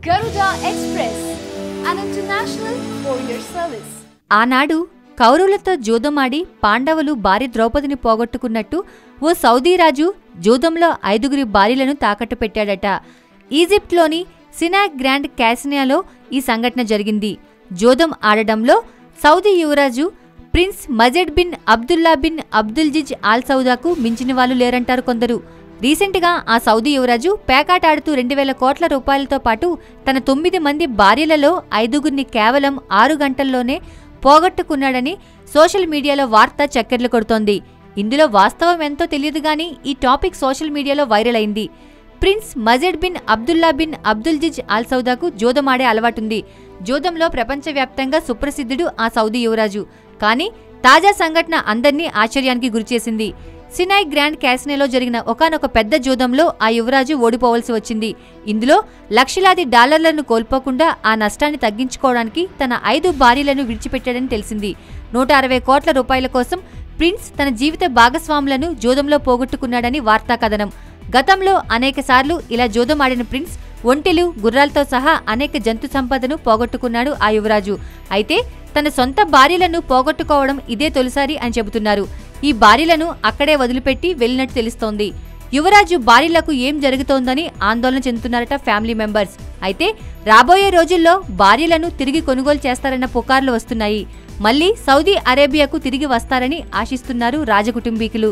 Garuda Express, an international courier service. ఆనాడు కౌరవులతో జూదమాడి పాండవులు భార్య ద్రౌపదిని పోగొట్టుకున్నట్టు ఓ సౌదీ రాజు జూదంలో 5 భార్యలను తాకట్టు పెట్టాడట. ఈజిప్ట్లోని సినాక్ గ్రాండ్ క్యాసినియాలో ఈ సంఘటన జరిగింది. జూదం ఆడడంలో సౌదీ యువరాజు prince Majed bin Abdullah bin Abdulaziz Al సౌదాకు మించిన వాళ్ళు లేరంటారు కొందరు. రీసెంట్గా ఆ సౌదీ యువరాజు పేకాట ఆడుతూ 2000 కోట్ల రూపాయలతో పాటు తన 9 మంది భార్యలలో 5 కేవలం 6 గంటల్లోనే పోగొట్టుకున్నాడని సోషల్ మీడియాలో వార్త చక్కర్లు కొడుతోంది. ఇందులో వాస్తవం ఎంతో తెలియదు గానీ ఈ టాపిక్ సోషల్ మీడియాలో వైరల్ అయింది. Prince Majed bin Abdullah bin Abdulaziz Al సౌదాకు జూదమాడే అలవాటుంది. జూదంలో ప్రపంచవ్యాప్తంగా సుప్రసిద్ధుడు ఆ సౌదీ యువరాజు. కానీ తాజా సంఘటన అందర్నీ ఆశ్చర్యానికి గురిచేసింది. సినాయ్ గ్రాండ్ క్యాసినోలో జరిగిన ఒకానొక పెద్ద జూదంలో ఆ యువరాజు ఓడిపోవలసి వచ్చింది. ఇందులో లక్షలాది డాలర్లను కోల్పోకుండా ఆ నష్టాన్ని తగ్గించుకోవడానికి తన 5 భార్యలను విడిచిపెట్టాడని తెలిసింది. 160 కోట్ల రూపాయల కోసం ప్రిన్స్ తన జీవిత భాగస్వాములను జూదంలో పోగొట్టుకున్నాడని వార్తా కథనం. గతంలో అనేకసార్లు ఇలా జూదం ఆడిన ప్రిన్స్ ఒంటెలు, గుర్రాలతో సహా అనేక జంతు సంపదను పోగొట్టుకున్నాడు ఆ యువరాజు. అయితే తన సొంత భార్యలను పోగొట్టుకోవడం ఇదే తొలిసారి అని చెబుతున్నారు. ఈ భార్యలను అక్కడే వదిలిపెట్టి వెళ్లినట్టు తెలుస్తోంది. యువరాజు భార్యలకు ఏం జరుగుతోందని ఆందోళన చెందుతున్నారట ఫ్యామిలీ మెంబర్స్. అయితే రాబోయే రోజుల్లో భార్యలను తిరిగి కొనుగోలు చేస్తారన్న పుకార్లు వస్తున్నాయి. మళ్లీ సౌదీ అరేబియాకు తిరిగి వస్తారని ఆశిస్తున్నారు రాజకుటుంబీకులు.